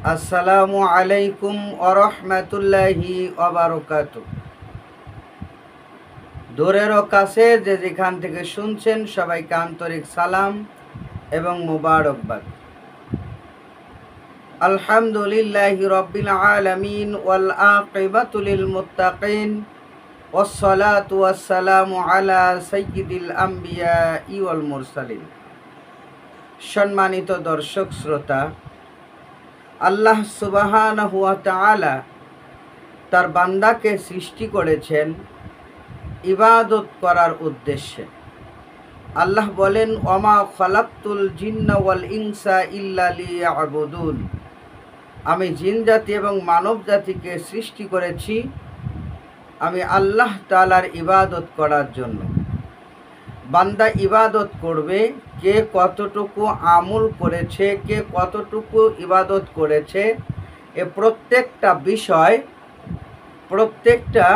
আসসালামু আলাইকুম ওরহমতুল্লাহি ওবারকাতুহ। দূরের ও কাছে যে যেখান থেকে শুনছেন সবাইকে আন্তরিক সালাম এবং মুবারকবাদ। আলহামদুলিল্লাহি রাব্বিল আলামিন ওয়াল আকিবাতু লিল মুত্তাকিন ওয়াসসালাতু ওয়াসসালামু আলা সাইয়্যিদিল আমবিয়াই ওয়াল মুরসালিন। সম্মানিত দর্শক শ্রোতা, আল্লাহ সুবহানাহু ওয়া তাআলা তার বান্দাকে সৃষ্টি করেছেন ইবাদত করার উদ্দেশ্যে। আল্লাহ বলেন, ওমা খালাকতুল জিন্না ওয়াল ইনসা ইল্লা লিয়াবুদুন। আমি জিন জাতি এবং মানব জাতিকে সৃষ্টি করেছি আমি আল্লাহ তাআলার ইবাদত করার জন্য। বান্দা ইবাদত করবে, কে কতটুকু আমল করেছে, কে কতটুকু ইবাদত করেছে, এ প্রত্যেকটা বিষয়, প্রত্যেকটা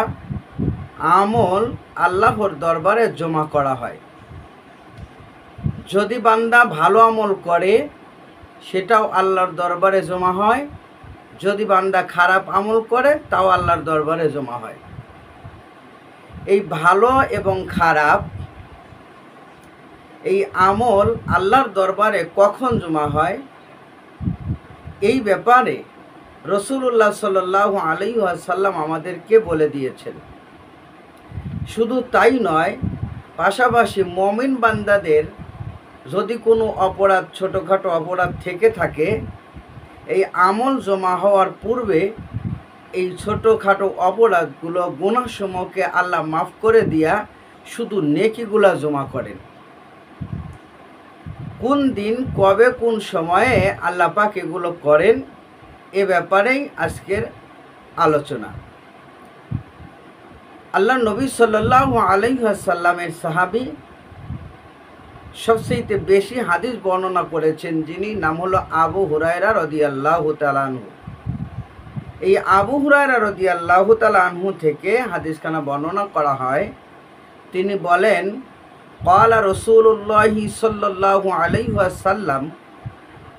আমল আল্লাহর দরবারে জমা করা হয়। যদি বান্দা ভালো আমল করে সেটাও আল্লাহর দরবারে জমা হয়, যদি বান্দা খারাপ আমল করে তাও আল্লাহর দরবারে জমা হয়। এই ভালো এবং খারাপ এই আমল আল্লাহর দরবারে কখন জমা হয়, এই ব্যাপারে রাসূলুল্লাহ সাল্লাল্লাহু আলাইহি ওয়াসাল্লাম আমাদেরকে বলে দিয়েছেন। শুধু তাই নয়, পাশাপাশি মুমিন বান্দাদের যদি কোনো অপরাধ, ছোটোখাটো অপরাধ থেকে থাকে, এই আমল জমা হওয়ার পূর্বে এই ছোটোখাটো অপরাধগুলো, গুনাহসমূহকে আল্লাহ মাফ করে দিয়া শুধু নেকিগুলা জমা করেন। কোন দিন, কবে, কোন সময়ে আল্লাহ পাক এগুলো করেন, এ ব্যাপারেই আজকের আলোচনা। আল্লাহ নবী সাল্লাল্লাহু আলাইহি ওয়াসাল্লামের সাহাবী সবচেয়ে বেশি হাদিস বর্ণনা করেছেন, যিনি নাম হলো আবু হুরায়রা রাদিয়াল্লাহু তাআলা আনহু। এই আবু হুরায়রা রাদিয়াল্লাহু তাআলা আনহু থেকে হাদিসখানা বর্ণনা করা হয়। তিনি বলেন, ক্বালা রাসূলুল্লাহি সাল্লাল্লাহু আলাইহি ওয়াসাল্লাম,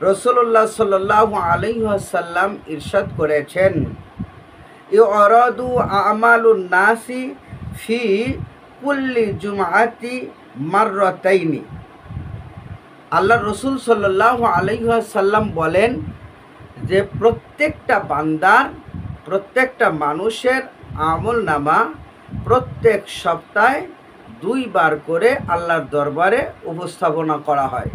রাসূলুল্লাহ সাল্লাল্লাহু আলাইহি ওয়াসাল্লাম ইরশাদ করেছেন, ইউরাদু আমালুন নাসি ফি কুল্লি জুমআতি মাররাতাইনি। আল্লাহ রসুল সাল্লাল্লাহু আলাইহি ওয়াসাল্লাম বলেন যে প্রত্যেকটা বান্দার, প্রত্যেকটা মানুষের আমল নামা প্রত্যেক সপ্তাহে 2 বার করে আল্লাহর দরবারে উপস্থাপনা করা হয়,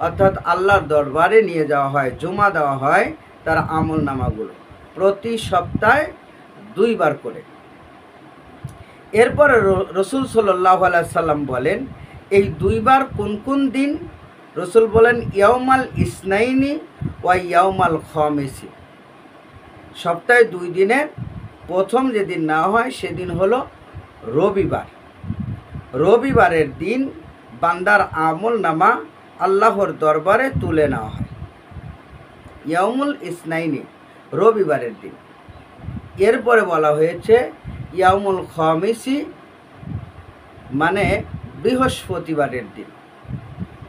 অর্থাৎ আল্লাহর দরবারে নিয়ে যাওয়া হয়, জমা দেওয়া হয় তার আমল নামাগুলো প্রতি সপ্তাহে 2 বার করে। এরপরে রসুল সাল্লাল্লাহু আলাইহি সাল্লাম বলেন, এই 2 বার কোন কোন দিন? রসুল বলেন, ইয়াউমাল ইসনাইনি ওয়া ইয়াউমাল খামিসি। সপ্তাহে 2 দিনের প্রথম যেদিন নেওয়া হয় সেদিন হলো রবিবার। রবিবারের দিন বান্দার আমল নামা আল্লাহর দরবারে তুলে নেওয়া হয়, ইয়াউমুল ইসনাইনি, রবিবারের দিন। এরপরে বলা হয়েছে ইয়াউমুল খামিসি, মানে বৃহস্পতিবারের দিন।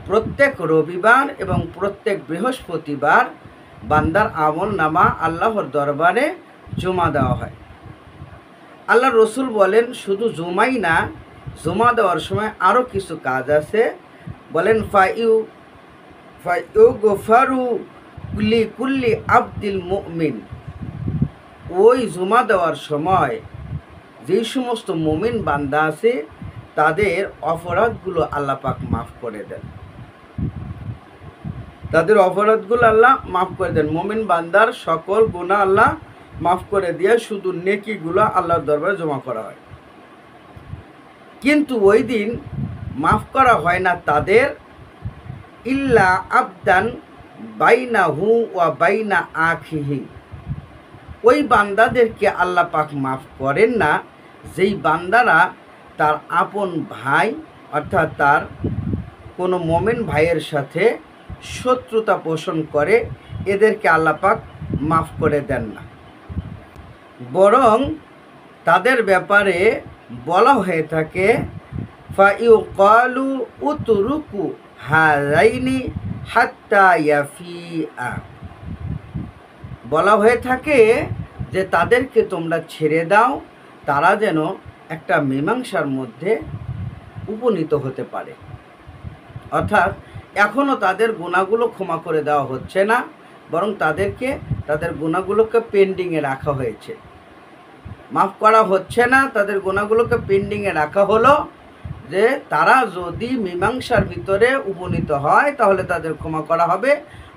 প্রত্যেক রবিবার এবং প্রত্যেক বৃহস্পতিবার বান্দার আমল নামা আল্লাহর দরবারে জমা দেওয়া হয়। আল্লাহ রসুল বলেন, শুধু জমাই না, জমা দেওয়ার সময় আরও কিছু কাজ আছে। বলেন, ফায়ুগফারু লিকুল্লি আবদিল মুমিন। ওই জমা দেওয়ার সময় যেই সমস্ত মুমিন বান্দা আছে তাদের অপরাধগুলো আল্লাহ পাক মাফ করে দেন, তাদের অপরাধগুলো আল্লাহ মাফ করে দেন। মুমিন বান্দার সকল গুনাহ আল্লাহ মাফ করে দিয়ে শুধু নেকিগুলো আল্লাহর দরবারে জমা করা হয়। কিন্তু ওই দিন মাফ করা হয় না তাদের, ইল্লা আবদান বাইনাহু ওয়া বাইনা আখিহি। ওই বান্দাদেরকে আল্লাহ পাক মাফ করেন না যেই বান্দারা তার আপন ভাই, অর্থাৎ তার কোনো মুমিন ভাইয়ের সাথে শত্রুতা পোষণ করে, এদেরকে আল্লাহ পাক মাফ করে দেন না। বরং তাদের ব্যাপারে বলা হয়ে থাকে, ফায়ুকালু উতরুকু হাযাইনি হাত্তা ইয়াফিআ। বলা হয়ে থাকে যে তাদেরকে তোমরা ছেড়ে দাও, তারা যেন একটা মীমাংসার মধ্যে উপনীত হতে পারে। অর্থাৎ এখনও তাদের গুনাহগুলো ক্ষমা করে দেওয়া হচ্ছে না, বরং তাদের গুনাহগুলোকে পেন্ডিংয়ে রাখা হয়েছে, মাফ করা হচ্ছে না, তাদের গুনাহগুলোকে পেন্ডিংয়ে রাখা হলো যে তারা যদি মীমাংসার ভিতরে উপনীত হয় তাহলে তাদের ক্ষমা করা হবে,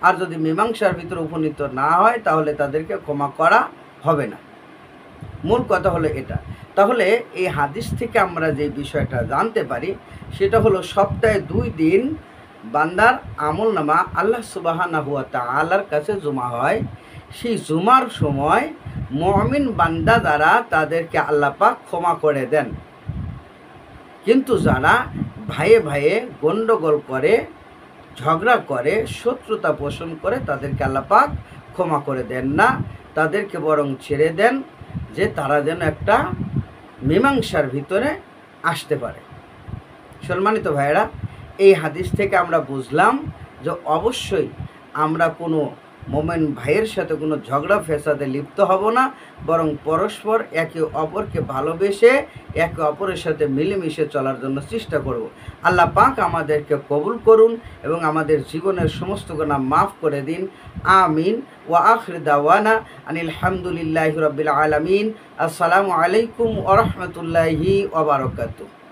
আর যদি মীমাংসার ভিতরে উপনীত না হয় তাহলে তাদেরকে ক্ষমা করা হবে না। মূল কথা হলো এটা। তাহলে এই হাদিস থেকে আমরা যে বিষয়টা জানতে পারি সেটা হলো সপ্তাহে 2 দিন বান্দার আমলনামা আল্লাহ সুবহানাহু ওয়া তাআলার কাছে জমা হয়। সেই জুমার সময় মুমিন বান্দা যারা তাদেরকে আল্লাহ পাক ক্ষমা করে দেন, কিন্তু যারা ভাইয়ে ভাইয়ে গণ্ডগোল করে, ঝগড়া করে, শত্রুতা পোষণ করে, তাদেরকে আল্লাহ পাক ক্ষমা করে দেন না, তাদেরকে বরং ছেড়ে দেন যে তারা যেন একটা মীমাংসার ভিতরে আসতে পারে। সম্মানিত ভাইয়েরা, এই হাদিস থেকে আমরা বুঝলাম যে অবশ্যই আমরা কোনো মোমেন ভাইয়ের সাথে কোনো ঝগড়া ফেসাদে লিপ্ত হব না, বরং পরস্পর একে অপরকে ভালোবেসে একে অপরের সাথে মিলেমিশে চলার জন্য চেষ্টা করব। আল্লাহ পাক আমাদেরকে কবুল করুন এবং আমাদের জীবনের সমস্ত গুনাহ মাফ করে দিন। আমিন। ওয়া আখির দাওয়ানা আনিল হামদুলিল্লাহি রাব্বিল আলামিন। আসসালামু আলাইকুম ওয়া রাহমাতুল্লাহি ওয়া বারাকাতুহু।